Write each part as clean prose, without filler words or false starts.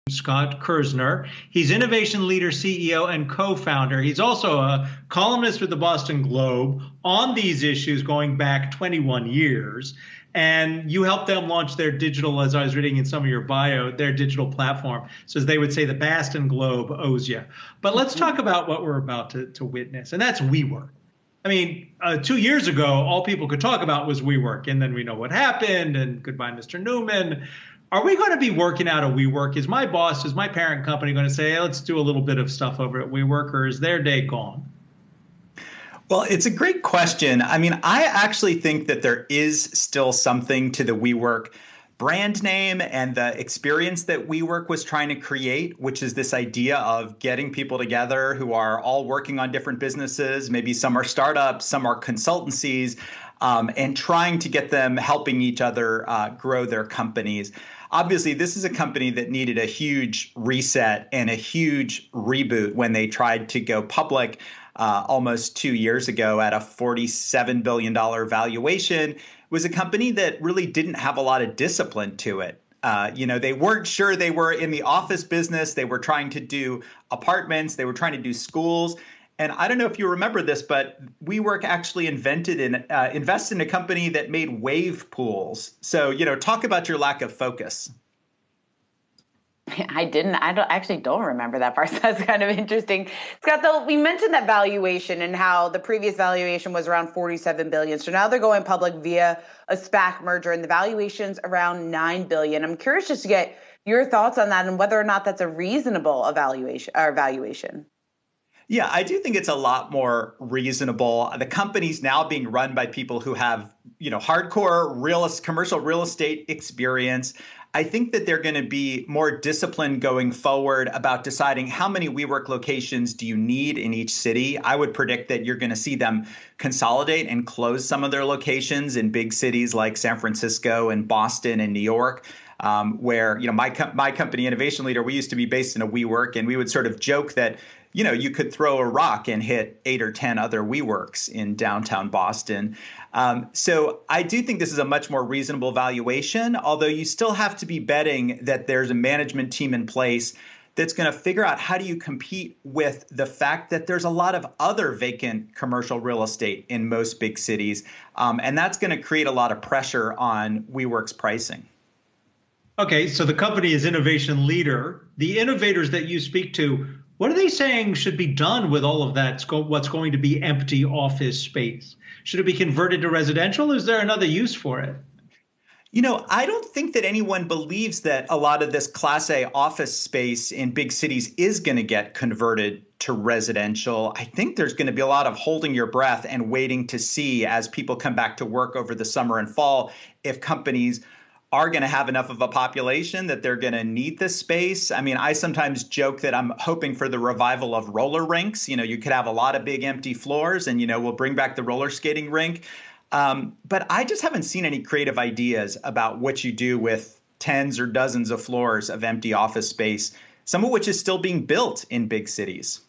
Scott Kirzner. He's Innovation Leader, CEO, and co-founder. He's also a columnist with the Boston Globe on these issues going back 21 years. And you helped them launch their digital, as I was reading in some of your bio, their digital platform. So as they would say, the Boston Globe owes you. But let's talk about what we're about to witness, and that's WeWork. I mean, 2 years ago, all people could talk about was WeWork, and then we know what happened, and goodbye, Mr. Newman. Are we going to be working out of WeWork? Is my boss, is my parent company going to say, hey, let's do a little bit of stuff over at WeWork, or is their day gone? Well, it's a great question. I mean, I actually think that there is still something to the WeWork brand name and the experience that WeWork was trying to create, which is this idea of getting people together who are all working on different businesses. Maybe some are startups, some are consultancies, and trying to get them helping each other grow their companies. Obviously, this is a company that needed a huge reset and a huge reboot when they tried to go public almost 2 years ago at a $47 billion valuation. It was a company that really didn't have a lot of discipline to it. They weren't sure they were in the office business. They were trying to do apartments. They were trying to do schools. And I don't know if you remember this, but WeWork actually invented and invested in a company that made wave pools. So, talk about your lack of focus. I actually don't remember that part. So that's kind of interesting. Scott, though, we mentioned that valuation and how the previous valuation was around $47 billion. So now they're going public via a SPAC merger and the valuation's around $9 billion. I'm curious just to get your thoughts on that and whether or not that's a reasonable valuation. Yeah, I do think it's a lot more reasonable. The company's now being run by people who have, hardcore commercial real estate experience. I think that they're going to be more disciplined going forward about deciding how many WeWork locations do you need in each city. I would predict that you're going to see them consolidate and close some of their locations in big cities like San Francisco and Boston and New York. Where, my company, Innovation Leader, we used to be based in a WeWork, and we would sort of joke that, you could throw a rock and hit 8 or 10 other WeWorks in downtown Boston. So I do think this is a much more reasonable valuation, although you still have to be betting that there's a management team in place that's going to figure out how do you compete with the fact that there's a lot of other vacant commercial real estate in most big cities. And that's going to create a lot of pressure on WeWork's pricing. Okay, so the company is Innovation Leader. The innovators that you speak to, what are they saying should be done with all of that, what's going to be empty office space? Should it be converted to residential? Is there another use for it? I don't think that anyone believes that a lot of this Class A office space in big cities is going to get converted to residential. I think there's going to be a lot of holding your breath and waiting to see as people come back to work over the summer and fall if companies are going to have enough of a population that they're going to need this space. I mean, I sometimes joke that I'm hoping for the revival of roller rinks. You could have a lot of big empty floors and, we'll bring back the roller skating rink. But I just haven't seen any creative ideas about what you do with tens or dozens of floors of empty office space, some of which is still being built in big cities.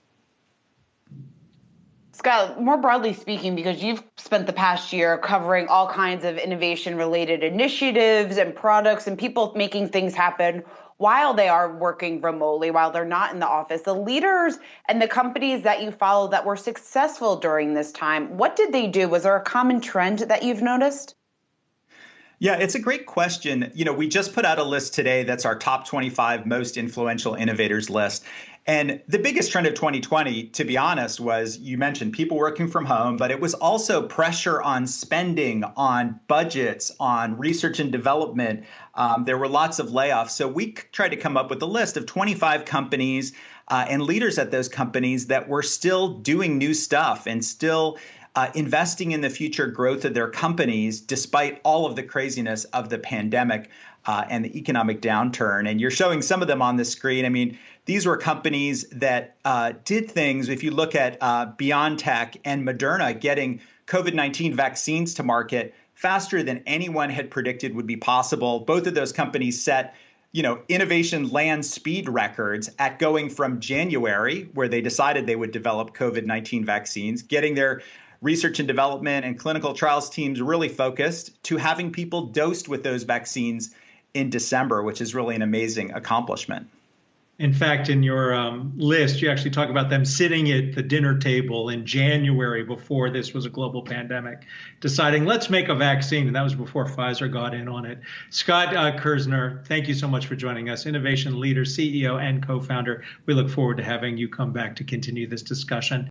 Scott, more broadly speaking, because you've spent the past year covering all kinds of innovation-related initiatives and products and people making things happen while they are working remotely, while they're not in the office, the leaders and the companies that you follow that were successful during this time, what did they do? Was there a common trend that you've noticed? Yeah, it's a great question. We just put out a list today that's our top 25 most influential innovators list. And the biggest trend of 2020, to be honest, was you mentioned people working from home, but it was also pressure on spending, on budgets, on research and development. There were lots of layoffs. So we tried to come up with a list of 25 companies and leaders at those companies that were still doing new stuff and still investing in the future growth of their companies, despite all of the craziness of the pandemic and the economic downturn. And you're showing some of them on the screen. I mean, these were companies that did things. If you look at BioNTech and Moderna getting COVID-19 vaccines to market faster than anyone had predicted would be possible, both of those companies set innovation land speed records at going from January, where they decided they would develop COVID-19 vaccines, getting their research and development and clinical trials teams really focused, to having people dosed with those vaccines in December, which is really an amazing accomplishment. In fact, in your list, you actually talk about them sitting at the dinner table in January before this was a global pandemic, deciding let's make a vaccine. And that was before Pfizer got in on it. Scott Kirsner, thank you so much for joining us. Innovation leader, CEO, and co-founder. We look forward to having you come back to continue this discussion.